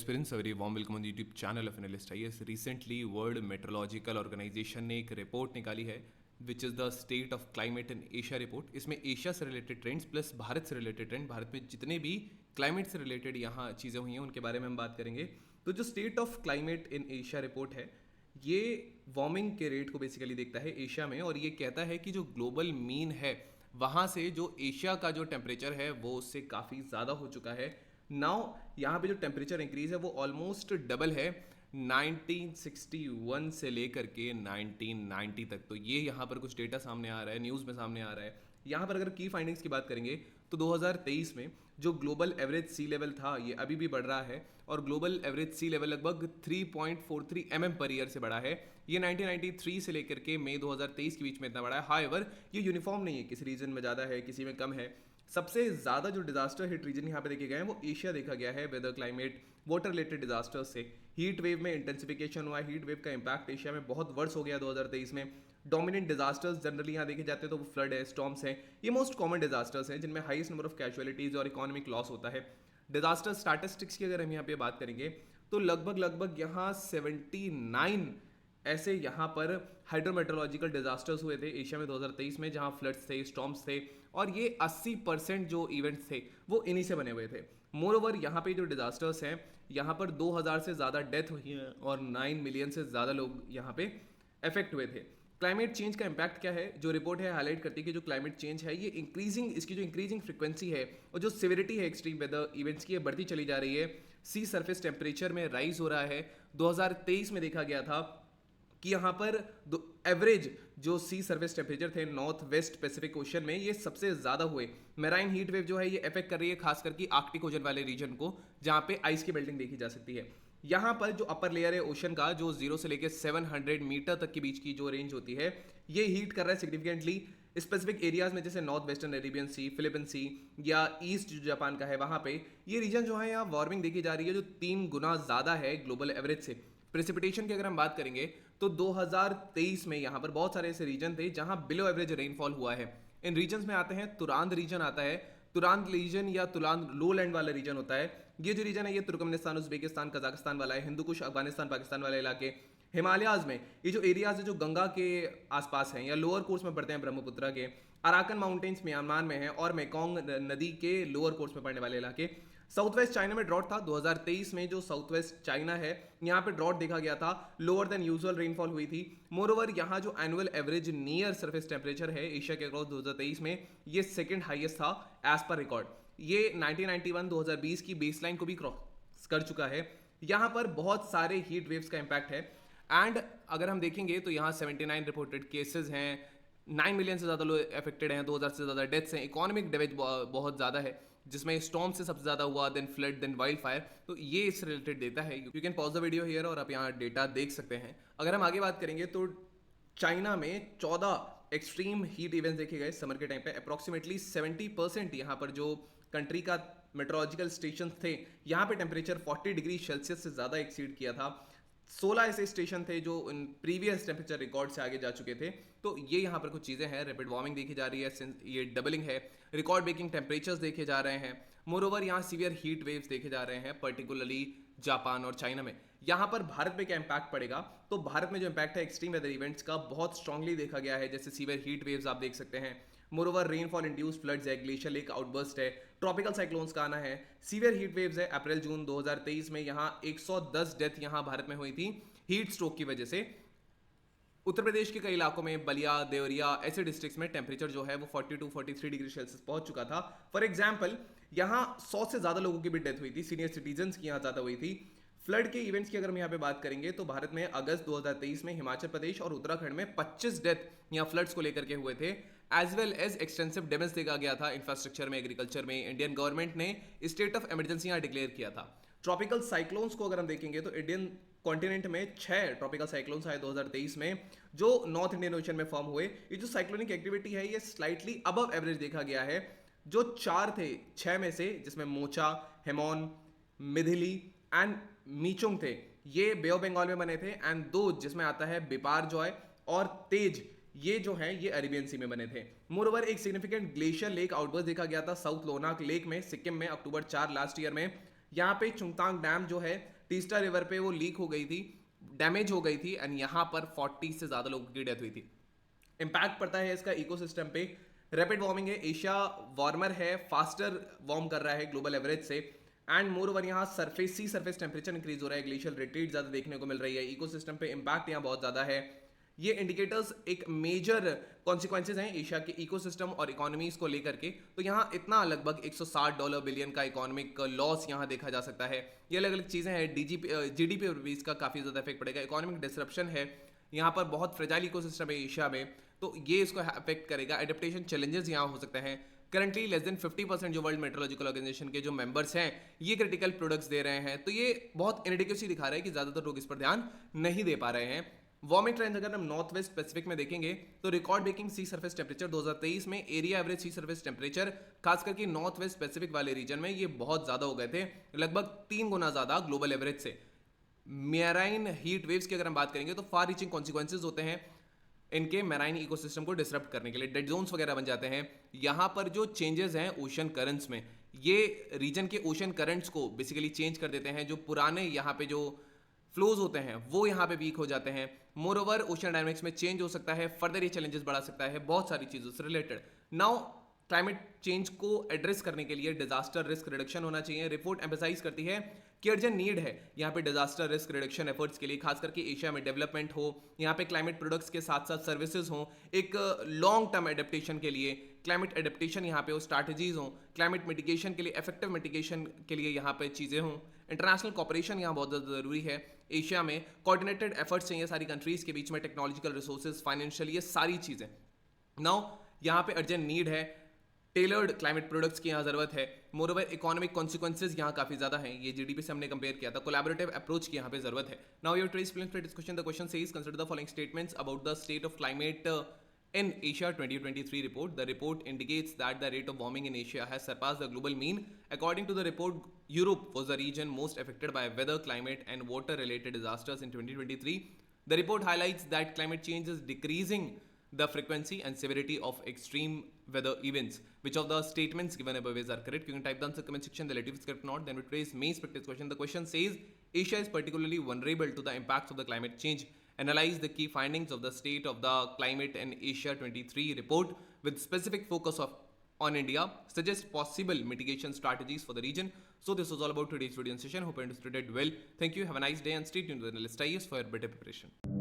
aspirants, a very warm welcome on the YouTube channel of Analyst IAS. Recently, World Meteorological Organization ने एक report निकाली है which is the state of climate in Asia report. इसमें Asia से related trends plus Bharat से related trend, Bharat में जितने भी क्लाइमेट से रिलेटेड यहाँ चीज़ें हुई हैं उनके बारे में हम बात करेंगे. तो जो state of climate in Asia report है ये वार्मिंग के रेट को बेसिकली देखता है एशिया में, और ये कहता है कि जो ग्लोबल मीन है वहाँ से जो एशिया का जो टेम्परेचर है वो उससे काफ़ी ज़्यादा हो चुका है. नाउ यहाँ पे जो टेम्परेचर इंक्रीज है वो ऑलमोस्ट डबल है 1961 से लेकर के 1990 तक. तो ये यहाँ पर कुछ डेटा सामने आ रहा है, न्यूज़ में सामने आ रहा है. यहाँ पर अगर की फाइंडिंग्स की बात करेंगे तो 2023 में जो ग्लोबल एवरेज सी लेवल था ये अभी भी बढ़ रहा है, और ग्लोबल एवरेज सी लेवल लगभग 3.43 पर ईयर से बढ़ा है. ये 1993 से लेकर के मई 2023 के बीच में इतना बढ़ा है. हाउएवर ये यूनिफॉर्म नहीं है, किसी रीजन में ज़्यादा है, किसी में कम है. सबसे ज़्यादा जो डिजास्टर हिट रीजन यहाँ पे देखे गए हैं वो एशिया देखा गया है. Weather, climate, water related disasters से हीट वेव में इंटेंसिफिकेशन हुआ है. हीट वेव का इंपैक्ट एशिया में बहुत वर्ष हो गया 2023 में. डोमिनेंट डिजास्टर्स जनरली यहाँ देखे जाते हैं तो वो फ्लड है, स्टॉर्म्स हैं. ये मोस्ट कॉमन डिजास्टर्स हैं जिनमें हाईएस्ट नंबर ऑफ कैजुअलिटीज और इकोनॉमिक लॉस होता है. डिजास्टर स्टैटिस्टिक्स की अगर हम यहाँ पे बात करेंगे तो लगभग यहाँ 79 ऐसे यहाँ पर हाइड्रोमेट्रोलॉजिकल डिजास्टर्स हुए थे एशिया में 2023 में, जहाँ फ्लड्स थे, स्टॉर्म्स थे, और ये 80% जो इवेंट्स थे वो इन्हीं से बने हुए थे. मोर ओवर यहाँ पे जो डिजास्टर्स हैं यहाँ पर 2000 से ज़्यादा डेथ हुई है और 9 मिलियन से ज़्यादा लोग यहाँ पे अफेक्ट हुए थे. क्लाइमेट चेंज का इंपैक्ट क्या है, जो रिपोर्ट है हाईलाइट करती है कि जो क्लाइमेट चेंज है ये इंक्रीजिंग, इसकी जो इंक्रीजिंग फ्रिक्वेंसी है और जो सिविरिटी है एक्सट्रीम वेदर इवेंट्स की ये बढ़ती चली जा रही है. सी सरफेस टेम्परेचर में राइज हो रहा है. 2023 में देखा गया था कि यहाँ पर एवरेज जो सी सर्फेस टेम्परेचर थे नॉर्थ वेस्ट पैसिफिक ओशन में ये सबसे ज़्यादा हुए. मेराइन हीट वेव जो है ये इफेक्ट कर रही है खास करके आर्कटिक ओशन वाले रीजन को, जहाँ पे आइस की मेल्टिंग देखी जा सकती है. यहाँ पर जो अपर लेयर है ओशन का, जो 0 से लेकर 700 मीटर तक के बीच की जो रेंज होती है, ये हीट कर रहा है सिग्निफिकेंटली स्पेसिफिक एरियाज में, जैसे नॉर्थ वेस्टर्न अरेबियन सी, फिलिपिन सी या ईस्ट जो जापान का है वहाँ पे ये रीजन जो है यहाँ वार्मिंग देखी जा रही है जो 3 गुना ज़्यादा है ग्लोबल एवरेज से. प्रेसिपिटेशन की अगर हम बात करेंगे तो 2023 में यहाँ पर बहुत सारे ऐसे रीजन थे जहाँ बिलो एवरेज रेनफॉल हुआ है. इन रीजन्स में आते हैं तुरांत रीजन आता है. तुरांत रीजन या तुरांत लो लैंड वाला रीजन होता है. ये जो रीजन है ये तुर्कमेनिस्तान, उज्बेकिस्तान, कजाकिस्तान वाला है. हिंदू कुश, अफगानिस्तान, पाकिस्तान वाले इलाके. हिमालयाज में ये जो एरियाज है जो गंगा के आसपास हैं या लोअर कोर्स में पड़ते हैं ब्रह्मपुत्र के. अराकन माउंटेन्स म्यांमार में है और मेकोंग नदी के लोअर कोर्स में पड़ने वाले इलाके. साउथ वेस्ट चाइना में ड्रॉट था 2023 में. जो साउथ वेस्ट चाइना है यहाँ पे ड्रॉट देखा गया था, लोअर देन यूजुअल रेनफॉल हुई थी. मोरओवर यहाँ जो annual average near surface temperature है एशिया के अक्रॉस 2023 में ये सेकंड हाईएस्ट था एज पर रिकॉर्ड. ये 1991-2020 की बेसलाइन को भी क्रॉस कर चुका है. यहाँ पर बहुत सारे हीट वेव्स का इंपैक्ट है. एंड अगर हम देखेंगे तो यहाँ 79 रिपोर्टेड केसेस हैं, 9 मिलियन से ज़्यादा लोग अफेक्टेड हैं, 2000 से ज़्यादा डेथ्स हैं. इकोनॉमिक डैमेज बहुत ज़्यादा है जिसमें स्टॉर्म से सबसे ज़्यादा हुआ, then flood, then wild fire. तो ये इससे रिलेटेड डेटा है. You can pause the video here और आप यहाँ डेटा देख सकते हैं. अगर हम आगे बात करेंगे तो चाइना में 14 एक्सट्रीम हीट इवेंट्स देखे गए समर के टाइम पे. अप्रॉक्सीमेटली 70% यहाँ पर जो कंट्री का मेट्रोलॉजिकल स्टेशन थे यहाँ पे टेम्परेचर 40 डिग्री सेल्सियस से ज़्यादा एक्सीड किया था. 16 ऐसे स्टेशन थे जो इन प्रीवियस टेम्परेचर रिकॉर्ड से आगे जा चुके थे. तो ये यहाँ पर कुछ चीज़ें हैं. रैपिड वार्मिंग देखी जा रही है, ये डबलिंग है. रिकॉर्ड ब्रेकिंग टेम्परेचर्स देखे जा रहे हैं. मोरओवर यहाँ सीवियर हीट वेव्स देखे जा रहे हैं पर्टिकुलरली जापान और चाइना में. यहाँ पर भारत में क्या इंपैक्ट पड़ेगा, तो भारत में जो इंपैक्ट है एक्सट्रीम वेदर इवेंट्स का बहुत स्ट्रांगली देखा गया है. जैसे सीवियर हीट वेव्स आप देख सकते हैं. मोरओवर रेनफॉल इंड्यूस फ्लड्स है, ग्लेशियर लेक आउटबर्स्ट है, ट्रॉपिकल साइक्लोन्स का आना है, सीवियर हीट वेव्स है. अप्रैल जून 2023 में यहाँ 110 डेथ यहाँ भारत में हुई थी हीट स्ट्रोक की वजह से. उत्तर प्रदेश के कई इलाकों में बलिया, देवरिया ऐसे डिस्ट्रिक्ट्स में टेम्परेचर जो है वो 42-43 डिग्री सेल्सियस पहुंच चुका था. फॉर एग्जांपल यहाँ 100 से ज़्यादा लोगों की भी डेथ हुई थी, सीनियर सिटीजन्स की यहाँ ज़्यादा हुई थी. फ्लड के इवेंट्स की अगर हम यहाँ पे बात करेंगे तो भारत में अगस्त 2023 में हिमाचल प्रदेश और उत्तराखंड में 25 डेथ यहाँ फ्लड्स को लेकर के हुए थे. As well as extensive damage देखा गया था इंफ्रास्ट्रक्चर में, एग्रीकल्चर में. इंडियन गवर्नमेंट ने स्टेट ऑफ इमरजेंसी यहाँ डिक्लेयर किया था. ट्रॉपिकल साइक्लोन्स को अगर हम देखेंगे तो इंडियन कॉन्टिनेंट में 6 ट्रॉपिकल साइक्लोन्स आए 2023 में जो नॉर्थ इंडियन ओशन में फॉर्म हुए. ये जो साइक्लोनिक एक्टिविटी है ये स्लाइटली अबव एवरेज देखा गया है. जो 4 थे 6 में से, जिसमें मोचा, हेमोन, मिथिली एंड मीचुंग थे, ये बे ऑफ बंगाल में बने थे. एंड 2 जिसमें आता है बिपार जॉय और तेज, ये जो है ये अरेबियन सी में बने थे. मोरओवर एक सिग्निफिकेंट ग्लेशियर लेक आउटबर्स्ट देखा गया था साउथ लोनाक लेक में, सिक्किम में, अक्टूबर 4 लास्ट ईयर में. यहाँ पे चुंगतांग डैम जो है तीस्ता रिवर पे वो लीक हो गई थी, डैमेज हो गई थी, एंड यहाँ पर 40 से ज़्यादा लोगों की डेथ हुई थी। इम्पैक्ट पड़ता है इसका इकोसिस्टम पे। रैपिड वार्मिंग है, एशिया वार्मर है, फास्टर वार्म कर रहा है ग्लोबल एवरेज से, एंड मोर ओवर यहाँ सी सरफेस टेम्परेचर इंक्रीज हो रहा है, ग्लेशियल रिट्रीट ज़्यादा देखने को मिल रही है, इकोसिस्टम पे इम्पैक्ट यहाँ बहुत ज़्यादा है। ये इंडिकेटर्स एक मेजर कॉन्सिक्वेंसेज हैं एशिया के इकोसिस्टम और इकोनॉमीज को लेकर के। तो यहाँ इतना लगभग $160 बिलियन का इकोनॉमिक लॉस यहाँ देखा जा सकता है। ये अलग अलग चीज़ें हैं, जीडीपी पर भी इसका काफ़ी ज़्यादा इफेक्ट पड़ेगा, इकोनॉमिक डिसरप्शन है, यहाँ पर बहुत फ्रेजाइल इकोसिस्टम है एशिया में, तो ये इसको अफेक्ट करेगा। एडेप्टेशन चैलेंजेस यहाँ हो सकते हैं। करंटली लेस देन 50% जो वर्ल्ड मेट्रोलॉजिकल ऑर्गेनाइजेशन के जो मेंबर्स हैं ये क्रिटिकल प्रोडक्ट्स दे रहे हैं, तो ये बहुत इनएडिक्वेसी दिखा रहा है कि ज़्यादातर लोग इस पर ध्यान नहीं दे पा रहे हैं। वार्मिंग ट्रेंड्स अगर हम नॉर्थ वेस्ट पैसिफिक में देखेंगे तो रिकॉर्ड ब्रेकिंग सी सरफेस टेम्परेचर 2023 में, एरिया एवरेज सी सरफेस टेम्परेचर खास करके नॉर्थ वेस्ट पैसिफिक वाले रीजन में ये बहुत ज़्यादा हो गए थे, लगभग 3 गुना ज़्यादा ग्लोबल एवरेज से। मैराइन हीट वेव्स की अगर हम बात करेंगे तो फार रीचिंग कॉन्सिक्वेंसेज होते हैं इनके मैराइन इकोसिस्टम को डिसरप्ट करने के लिए, डेड जोन्स वगैरह बन जाते हैं। यहाँ पर जो चेंजेस हैं ओशन करंट्स में, ये रीजन के ओशन करंट्स को बेसिकली चेंज कर देते हैं। जो पुराने यहाँ पे जो फ्लोज होते हैं वो यहाँ पे वीक हो जाते हैं। मोर ओवर ओशन डायनेमिक्स में चेंज हो सकता है, फर्दर ये चैलेंजेस बढ़ा सकता है बहुत सारी चीज़ों से रिलेटेड। नाउ क्लाइमेट चेंज को एड्रेस करने के लिए डिजास्टर रिस्क रिडक्शन होना चाहिए। रिपोर्ट एम्फसाइज करती है कि अर्जेंट नीड है यहाँ पे डिजास्टर रिस्क रिडक्शन एफर्ट्स के लिए, खास करके एशिया में डेवलपमेंट हो, यहाँ पे क्लाइमेट प्रोडक्ट्स के साथ साथ सर्विसेज हो, एक लॉन्ग टर्म एडेप्टेशन के लिए क्लाइमेट एडेप्टेशन यहाँ पे हो, स्ट्रैटेजीज हो, क्लाइमेट मिटिगेशन के लिए इफेक्टिव मिटिगेशन के लिए यहाँ पे चीज़ें हों। इंटरनेशनल कॉपरेशन यहाँ बहुत ज़्यादा ज़रूरी है। एशिया में कोऑर्डिनेटेड एफर्ट्स चाहिए सारी कंट्रीज़ के बीच में, टेक्नोलॉजिकल रिसोर्सेज, फाइनेंशियल, ये सारी चीज़ें। नाउ यहाँ पे अर्जेंट नीड है टेलर्ड क्लाइमेट प्रोडक्ट्स की यहाँ जरूरत है। मोरओवर इकोनॉमिक कॉन्सिक्वेंसेज यहाँ काफी ज्यादा हैं, ये जीडीपी से हमने कंपेयर किया था। कोलैबोरेटिव अप्रोच की यहाँ पे जरूरत है। Now your trace film discussion, the question says consider the following statements about the state of climate in Asia 2023 report. The report indicates that the rate of warming in Asia has surpassed the global mean. According to the report, Europe was the region most affected by weather, climate and water related disasters in 2023. The report highlights that climate change is decreasing the frequency and severity of extreme weather events. Which of the statements given above are correct? You can type down the comment section, the relative script not. Then we trace main practice question. The question says Asia is particularly vulnerable to the impacts of the climate change. Analyze the key findings of the state of the climate in Asia 23 report with specific focus on India. Suggest possible mitigation strategies for the region. So this was all about today's video session. Hope you understood it well. Thank you. Have a nice day and stay tuned to the analyst IAS for your better preparation.